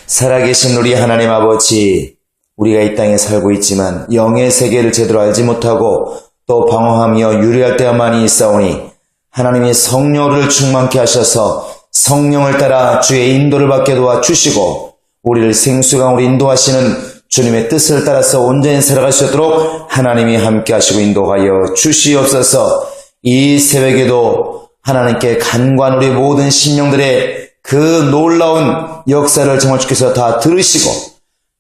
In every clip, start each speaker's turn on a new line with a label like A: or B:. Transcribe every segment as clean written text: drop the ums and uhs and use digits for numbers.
A: 살아계신 우리 하나님 아버지, 우리가 이 땅에 살고 있지만 영의 세계를 제대로 알지 못하고 또 방황하며 유리할 때가 많이 있사오니 하나님이 성령을 충만케 하셔서 성령을 따라 주의 인도를 받게 도와주시고 우리를 생수강으로 인도하시는 주님의 뜻을 따라서 온전히 살아갈 수 있도록 하나님이 함께 하시고 인도하여 주시옵소서. 이 새벽에도 하나님께 간구한 우리 모든 심령들의 그 놀라운 역사를 정말 주께서 다 들으시고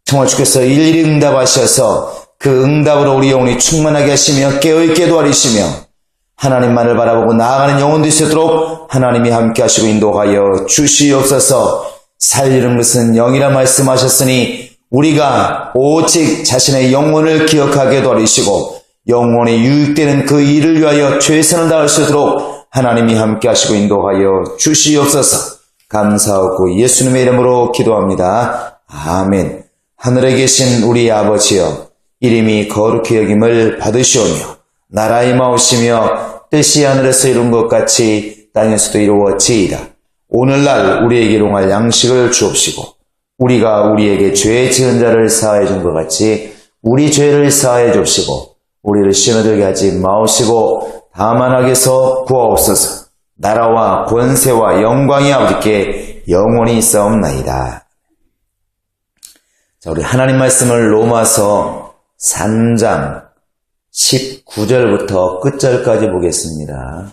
A: 정말 주께서 일일이 응답하셔서 그 응답으로 우리 영혼이 충만하게 하시며 깨어있게 도와주시며 하나님만을 바라보고 나아가는 영혼도 있도록 하나님이 함께 하시고 인도하여 주시옵소서. 살리는 것은 영이라 말씀하셨으니 우리가 오직 자신의 영혼을 기억하게 도와주시고 영혼이 유익되는 그 일을 위하여 최선을 다할 수 있도록 하나님이 함께 하시고 인도하여 주시옵소서. 감사하고 예수님의 이름으로 기도합니다. 아멘. 하늘에 계신 우리 아버지여, 이름이 거룩히 여김을 받으시오며 나라의 마오시며 뜻이 하늘에서 이룬 것 같이 땅에서도 이루어지이다. 오늘날 우리에게 일용할 양식을 주옵시고 우리가 우리에게 죄 지은 자를 사하여 준 것 같이 우리 죄를 사하여 주옵시고 우리를 시험에 들게 하지 마옵시고 다만 악에서 구하옵소서. 나라와 권세와 영광이 아버지께 영원히 있사옵나이다. 자, 우리 하나님 말씀을 로마서 3장 19절부터 끝절까지 보겠습니다.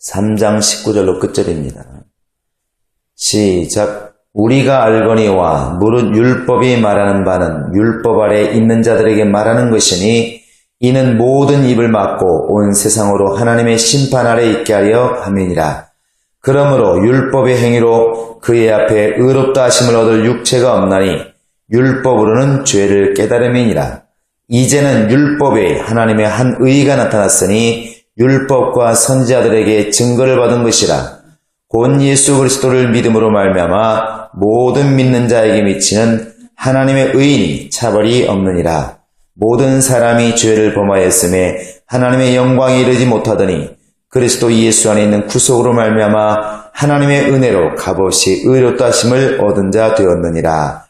A: 3장 19절로 끝절입니다. 시작. 우리가 알거니와 무릇 율법이 말하는 바는 율법 아래 있는 자들에게 말하는 것이니 이는 모든 입을 막고 온 세상으로 하나님의 심판 아래 있게 하려 함이니라. 그러므로 율법의 행위로 그의 앞에 의롭다 하심을 얻을 육체가 없나니 율법으로는 죄를 깨달음이니라. 이제는 율법에 하나님의 한 의가 나타났으니 율법과 선지자들에게 증거를 받은 것이라. 곧 예수 그리스도를 믿음으로 말미암아 모든 믿는 자에게 미치는 하나님의 의인이 차별이 없느니라. 모든 사람이 죄를 범하였음에 하나님의 영광에 이르지 못하더니 그리스도 예수 안에 있는 구속으로 말미암아 하나님의 은혜로 값없이 의롭다 하심을 얻은 자 되었느니라.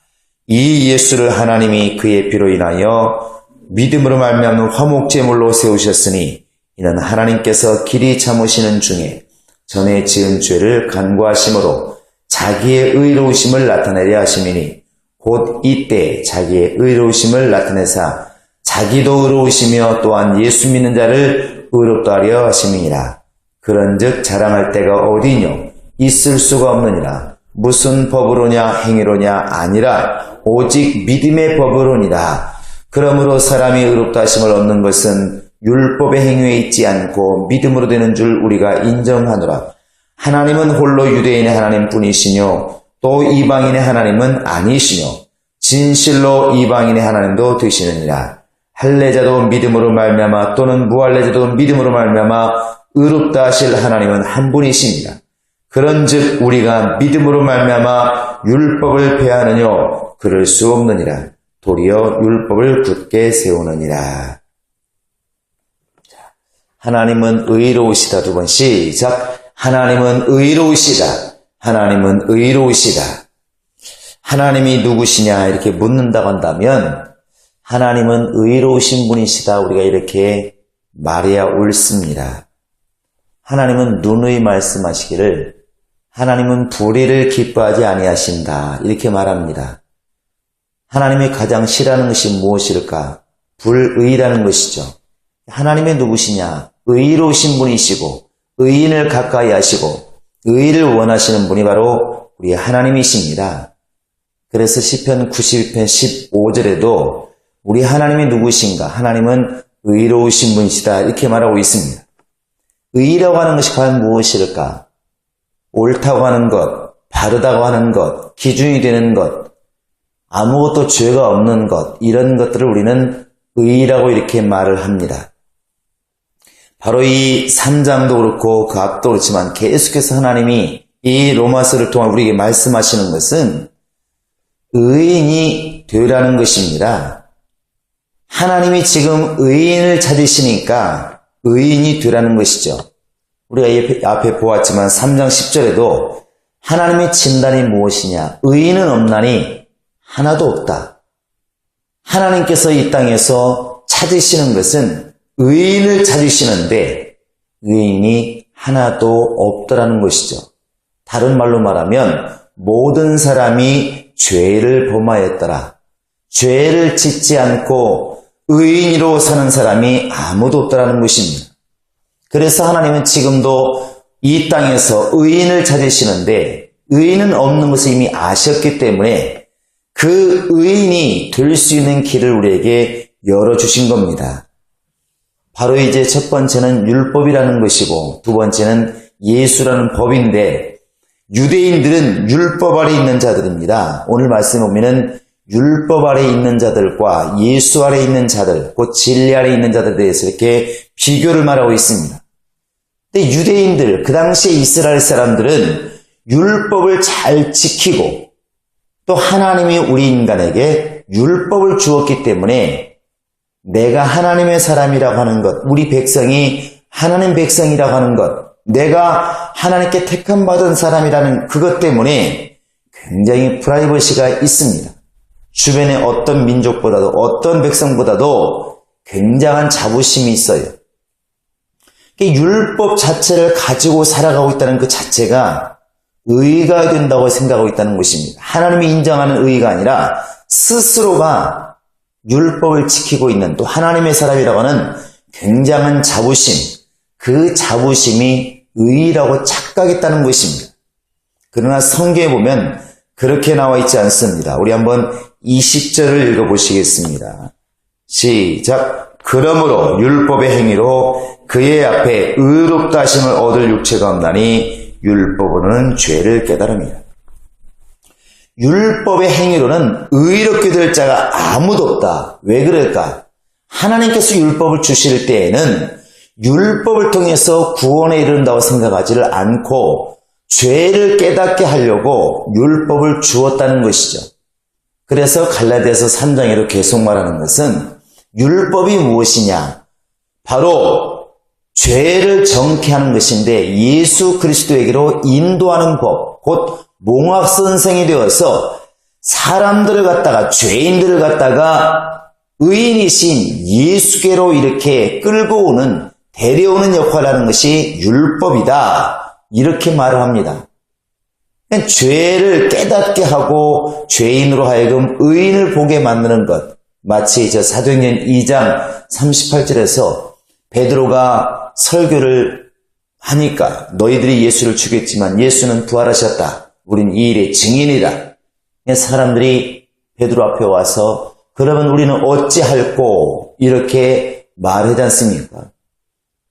A: 이 예수를 하나님이 그의 피로 인하여 믿음으로 말미암는 화목제물로 세우셨으니 이는 하나님께서 길이 참으시는 중에 전에 지은 죄를 간구하심으로 자기의 의로우심을 나타내려 하심이니 곧 이때 자기의 의로우심을 나타내사 자기도 의로우시며 또한 예수 믿는 자를 의롭다 하려 하심이니라. 그런즉 자랑할 데가 어디뇨? 있을 수가 없느니라. 무슨 법으로냐 행위로냐 아니라 오직 믿음의 법으로니라. 그러므로 사람이 의롭다 하심을 얻는 것은 율법의 행위에 있지 않고 믿음으로 되는 줄 우리가 인정하노라. 하나님은 홀로 유대인의 하나님 뿐이시뇨 또 이방인의 하나님은 아니시뇨 진실로 이방인의 하나님도 되시느니라. 할례자도 믿음으로 말미암아 또는 무할례자도 믿음으로 말미암아 의롭다 하실 하나님은 한 분이십니다. 그런즉 우리가 믿음으로 말미암아 율법을 폐하느뇨 그럴 수 없느니라. 도리어 율법을 굳게 세우느니라. 하나님은 의로우시다. 두 번 시작. 하나님은 의로우시다. 하나님은 의로우시다. 하나님이 누구시냐 이렇게 묻는다고 한다면 하나님은 의로우신 분이시다. 우리가 이렇게 말해야 옳습니다. 하나님은 누누이 말씀하시기를 하나님은 불의를 기뻐하지 아니하신다. 이렇게 말합니다. 하나님이 가장 싫어하는 것이 무엇일까? 불의라는 것이죠. 하나님이 누구시냐? 의로우신 분이시고 의인을 가까이 하시고 의를 원하시는 분이 바로 우리 하나님이십니다. 그래서 시편 92편 15절에도 우리 하나님이 누구신가? 하나님은 의로우신 분이시다. 이렇게 말하고 있습니다. 의라고 하는 것이 과연 무엇일까? 옳다고 하는 것, 바르다고 하는 것, 기준이 되는 것, 아무것도 죄가 없는 것, 이런 것들을 우리는 의라고 이렇게 말을 합니다. 바로 이 3장도 그렇고 그 앞도 그렇지만 계속해서 하나님이 이 로마서를 통해 우리에게 말씀하시는 것은 의인이 되라는 것입니다. 하나님이 지금 의인을 찾으시니까 의인이 되라는 것이죠. 우리가 앞에 보았지만 3장 10절에도 하나님의 진단이 무엇이냐? 의인은 없나니 하나도 없다. 하나님께서 이 땅에서 찾으시는 것은 의인을 찾으시는데 의인이 하나도 없더라는 것이죠. 다른 말로 말하면 모든 사람이 죄를 범하였더라. 죄를 짓지 않고 의인으로 사는 사람이 아무도 없더라는 것입니다. 그래서 하나님은 지금도 이 땅에서 의인을 찾으시는데 의인은 없는 것을 이미 아셨기 때문에 그 의인이 될 수 있는 길을 우리에게 열어주신 겁니다. 바로 이제 첫 번째는 율법이라는 것이고 두 번째는 예수라는 법인데 유대인들은 율법 아래 있는 자들입니다. 오늘 말씀에 보면은 율법 아래 있는 자들과 예수 아래 있는 자들, 곧 진리 아래 있는 자들에 대해서 이렇게 비교를 말하고 있습니다. 근데 유대인들, 그 당시에 이스라엘 사람들은 율법을 잘 지키고 또 하나님이 우리 인간에게 율법을 주었기 때문에 내가 하나님의 사람이라고 하는 것, 우리 백성이 하나님 백성이라고 하는 것, 내가 하나님께 택함받은 사람이라는 그것 때문에 굉장히 프라이버시가 있습니다. 주변의 어떤 민족보다도 어떤 백성보다도 굉장한 자부심이 있어요. 율법 자체를 가지고 살아가고 있다는 그 자체가 의가 된다고 생각하고 있다는 것입니다. 하나님이 인정하는 의가 아니라 스스로가 율법을 지키고 있는 또 하나님의 사람이라고 하는 굉장한 자부심, 그 자부심이 의라고 착각했다는 것입니다. 그러나 성경에 보면 그렇게 나와 있지 않습니다. 우리 한번 20절을 읽어보시겠습니다. 시작. 그러므로 율법의 행위로 그의 앞에 의롭다 하심을 얻을 육체가 없나니 율법으로는 죄를 깨달음이라. 율법의 행위로는 의롭게 될 자가 아무도 없다. 왜 그럴까? 하나님께서 율법을 주실 때에는 율법을 통해서 구원에 이른다고 생각하지를 않고 죄를 깨닫게 하려고 율법을 주었다는 것이죠. 그래서 갈라디아서 3장에도 계속 말하는 것은 율법이 무엇이냐? 바로 죄를 정케하는 것인데 예수 그리스도에게로 인도하는 법, 곧 몽학 선생이 되어서 사람들을 갖다가 죄인들을 갖다가 의인이신 예수께로 이렇게 끌고 오는 데려오는 역할을 하는 것이 율법이다. 이렇게 말을 합니다. 죄를 깨닫게 하고 죄인으로 하여금 의인을 보게 만드는 것. 마치 저 사도행전 2장 38절에서 베드로가 설교를 하니까 너희들이 예수를 죽였지만 예수는 부활하셨다. 우린 이 일의 증인이다. 사람들이 베드로 앞에 와서 그러면 우리는 어찌할꼬 이렇게 말하지 않습니까?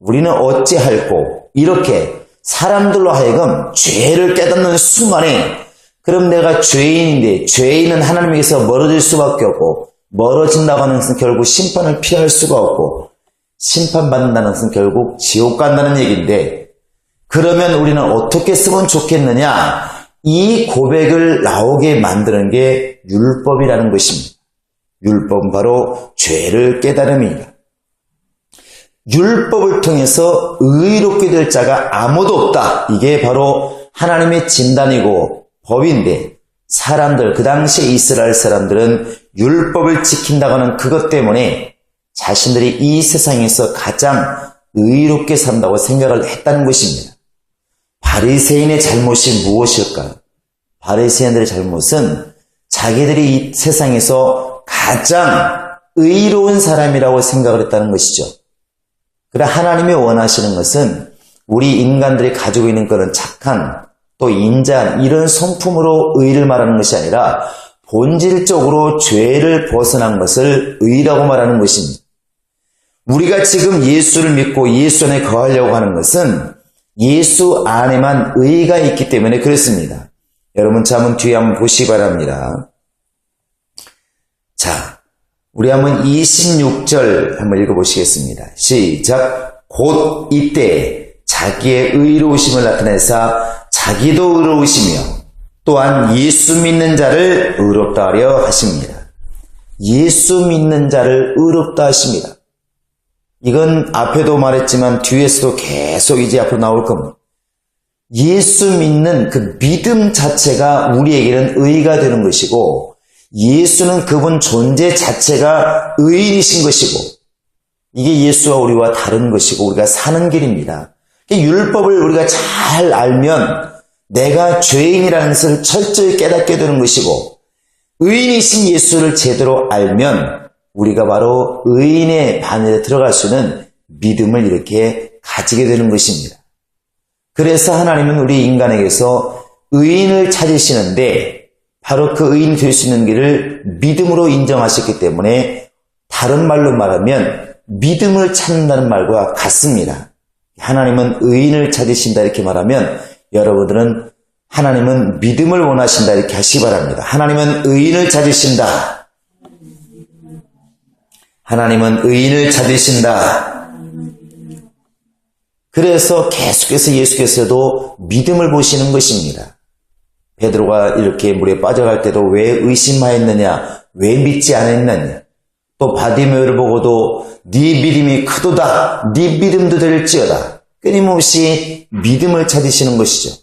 A: 우리는 어찌할꼬 이렇게 사람들로 하여금 죄를 깨닫는 순간에 그럼 내가 죄인인데 죄인은 하나님에게서 멀어질 수밖에 없고 멀어진다고 하는 것은 결국 심판을 피할 수가 없고 심판받는다는 것은 결국 지옥 간다는 얘기인데 그러면 우리는 어떻게 쓰면 좋겠느냐? 이 고백을 나오게 만드는 게 율법이라는 것입니다. 율법은 바로 죄를 깨달음입니다. 율법을 통해서 의롭게 될 자가 아무도 없다. 이게 바로 하나님의 진단이고 법인데 사람들, 그 당시에 이스라엘 사람들은 율법을 지킨다고 하는 그것 때문에 자신들이 이 세상에서 가장 의롭게 산다고 생각을 했다는 것입니다. 바리새인의 잘못이 무엇일까요? 바리새인들의 잘못은 자기들이 이 세상에서 가장 의로운 사람이라고 생각을 했다는 것이죠. 그러나 하나님이 원하시는 것은 우리 인간들이 가지고 있는 그런 착한 또 인자한 이런 성품으로 의를 말하는 것이 아니라 본질적으로 죄를 벗어난 것을 의라고 말하는 것입니다. 우리가 지금 예수를 믿고 예수 안에 거하려고 하는 것은 예수 안에만 의가 있기 때문에 그렇습니다. 여러분 한번 뒤에 한번 보시기 바랍니다. 자, 우리 한번 26절 한번 읽어보시겠습니다. 시작. 곧 이때 자기의 의로우심을 나타내사 자기도 의로우시며 또한 예수 믿는 자를 의롭다 하려 하십니다. 예수 믿는 자를 의롭다 하십니다. 이건 앞에도 말했지만 뒤에서도 계속 이제 앞으로 나올 겁니다. 예수 믿는 그 믿음 자체가 우리에게는 의가 되는 것이고 예수는 그분 존재 자체가 의인이신 것이고 이게 예수와 우리와 다른 것이고 우리가 사는 길입니다. 율법을 우리가 잘 알면 내가 죄인이라는 것을 철저히 깨닫게 되는 것이고 의인이신 예수를 제대로 알면 우리가 바로 의인의 반열에 들어갈 수 있는 믿음을 이렇게 가지게 되는 것입니다. 그래서 하나님은 우리 인간에게서 의인을 찾으시는데 바로 그 의인이 될 수 있는 길을 믿음으로 인정하셨기 때문에 다른 말로 말하면 믿음을 찾는다는 말과 같습니다. 하나님은 의인을 찾으신다 이렇게 말하면 여러분들은 하나님은 믿음을 원하신다 이렇게 하시기 바랍니다. 하나님은 의인을 찾으신다. 하나님은 의인을 찾으신다. 그래서 계속해서 예수께서도 믿음을 보시는 것입니다. 베드로가 이렇게 물에 빠져갈 때도 왜 의심하였느냐, 왜 믿지 않았느냐. 또 바디메오를 보고도 네 믿음이 크도다, 네 믿음도 될지어다. 끊임없이 믿음을 찾으시는 것이죠.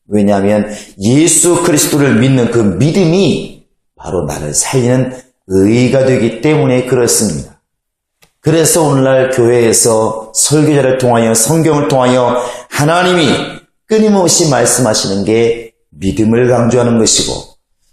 A: 왜냐하면 예수 그리스도를 믿는 그 믿음이 바로 나를 살리는 의가 되기 때문에 그렇습니다. 그래서 오늘날 교회에서 설교자를 통하여 성경을 통하여 하나님이 끊임없이 말씀하시는 게 믿음을 강조하는 것이고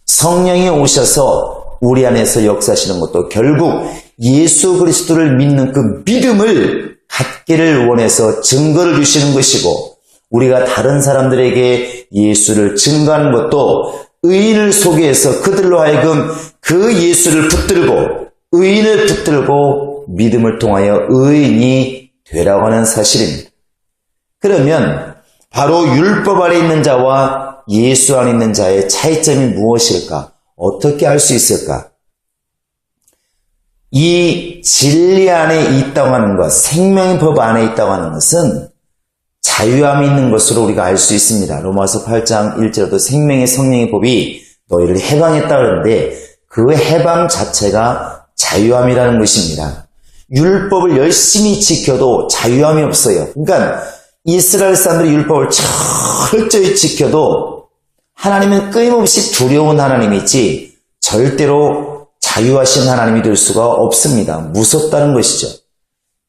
A: 성령이 오셔서 우리 안에서 역사하시는 것도 결국 예수 그리스도를 믿는 그 믿음을 갖기를 원해서 증거를 주시는 것이고 우리가 다른 사람들에게 예수를 증거하는 것도 의인을 소개해서 그들로 하여금 그 예수를 붙들고 의인을 붙들고 믿음을 통하여 의인이 되라고 하는 사실입니다. 그러면 바로 율법 아래 있는 자와 예수 안에 있는 자의 차이점이 무엇일까? 어떻게 알 수 있을까? 이 진리 안에 있다고 하는 것, 생명의 법 안에 있다고 하는 것은 자유함이 있는 것으로 우리가 알 수 있습니다. 로마서 8장 1절에도 생명의 성령의 법이 너희를 해방했다 그러는데 그 해방 자체가 자유함이라는 것입니다. 율법을 열심히 지켜도 자유함이 없어요. 그러니까 이스라엘 사람들이 율법을 철저히 지켜도 하나님은 끊임없이 두려운 하나님이지 절대로 자유하신 하나님이 될 수가 없습니다. 무섭다는 것이죠.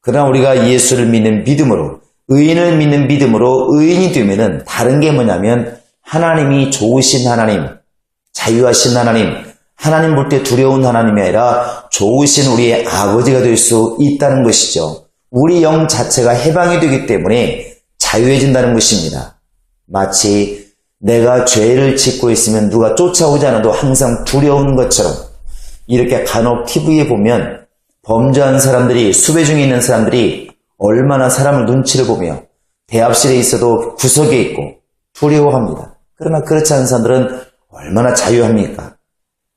A: 그러나 우리가 예수를 믿는 믿음으로 의인을 믿는 믿음으로 의인이 되면은 다른 게 뭐냐면 하나님이 좋으신 하나님, 자유하신 하나님, 하나님 볼 때 두려운 하나님이 아니라 좋으신 우리의 아버지가 될 수 있다는 것이죠. 우리 영 자체가 해방이 되기 때문에 자유해진다는 것입니다. 마치 내가 죄를 짓고 있으면 누가 쫓아오지 않아도 항상 두려운 것처럼 이렇게 간혹 TV에 보면 범죄한 사람들이 수배 중에 있는 사람들이 얼마나 사람을 눈치를 보며 대합실에 있어도 구석에 있고 두려워합니다. 그러나 그렇지 않은 사람들은 얼마나 자유합니까?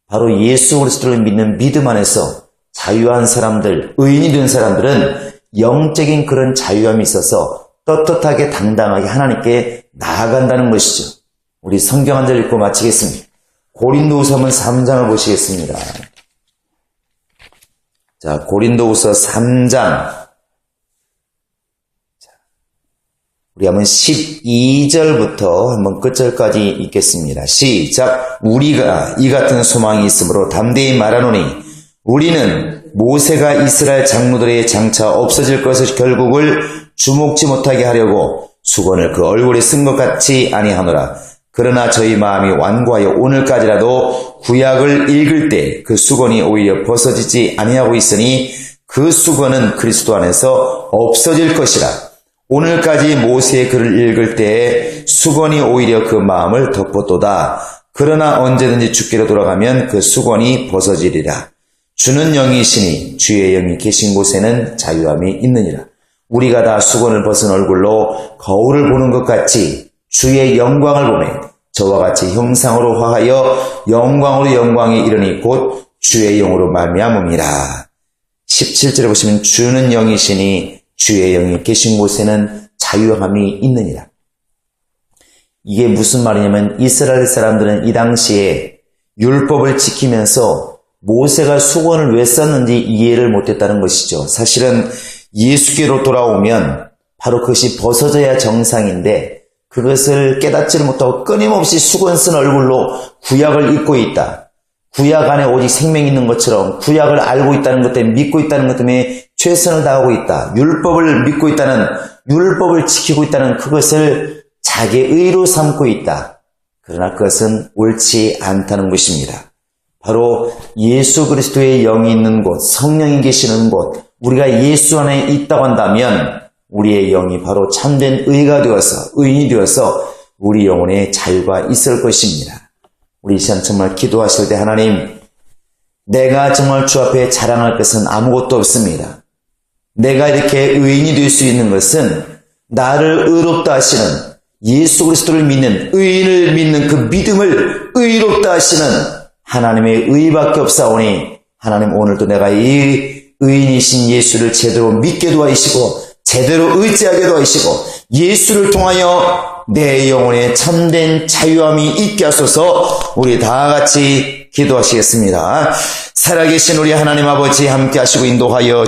A: 바로 예수 그리스도를 믿는 믿음 안에서 자유한 사람들, 의인이 된 사람들은 영적인 그런 자유함이 있어서 떳떳하게 당당하게 하나님께 나아간다는 것이죠. 우리 성경 한 절 읽고 마치겠습니다. 고린도후서 3장을 보시겠습니다. 자, 고린도후서 3장. 우리 한번 12절부터 한번 끝절까지 읽겠습니다. 시작. 우리가 이 같은 소망이 있으므로 담대히 말하노니 우리는 모세가 이스라엘 장로들의 장차 없어질 것을 결국을 주목지 못하게 하려고 수건을 그 얼굴에 쓴 것 같이 아니하노라. 그러나 저희 마음이 완고하여 오늘까지라도 구약을 읽을 때 그 수건이 오히려 벗어지지 아니하고 있으니 그 수건은 그리스도 안에서 없어질 것이라. 오늘까지 모세의 글을 읽을 때에 수건이 오히려 그 마음을 덮었도다. 그러나 언제든지 주께로 돌아가면 그 수건이 벗어지리라. 주는 영이시니 주의 영이 계신 곳에는 자유함이 있느니라. 우리가 다 수건을 벗은 얼굴로 거울을 보는 것 같이 주의 영광을 보매 저와 같이 형상으로 화하여 영광으로 영광이 이르니 곧 주의 영으로 말미암음이라. 17절에 보시면 주는 영이시니 주의 영이 계신 곳에는 자유함이 있느니라. 이게 무슨 말이냐면 이스라엘 사람들은 이 당시에 율법을 지키면서 모세가 수건을 왜 썼는지 이해를 못했다는 것이죠. 사실은 예수께로 돌아오면 바로 그것이 벗어져야 정상인데 그것을 깨닫지를 못하고 끊임없이 수건 쓴 얼굴로 구약을 읽고 있다. 구약 안에 오직 생명이 있는 것처럼 구약을 알고 있다는 것 때문에 믿고 있다는 것 때문에 최선을 다하고 있다. 율법을 믿고 있다는, 율법을 지키고 있다는 그것을 자기의 의로 삼고 있다. 그러나 그것은 옳지 않다는 것입니다. 바로 예수 그리스도의 영이 있는 곳, 성령이 계시는 곳, 우리가 예수 안에 있다고 한다면 우리의 영이 바로 참된 의가 되어서, 의인이 되어서 우리 영혼의 자유가 있을 것입니다. 우리 이 시간 정말 기도하실 때 하나님, 내가 정말 주 앞에 자랑할 것은 아무것도 없습니다. 내가 이렇게 의인이 될 수 있는 것은 나를 의롭다 하시는 예수 그리스도를 믿는, 의인을 믿는 그 믿음을 의롭다 하시는 하나님의 의밖에 없사오니 하나님 오늘도 내가 이 의인이신 예수를 제대로 믿게 도와주시고 제대로 의지하게 도와주시고 예수를 통하여 내 영혼에 참된 자유함이 있게 하소서. 우리 다 같이 기도하시겠습니다. 살아계신 우리 하나님 아버지 함께 하시고 인도하여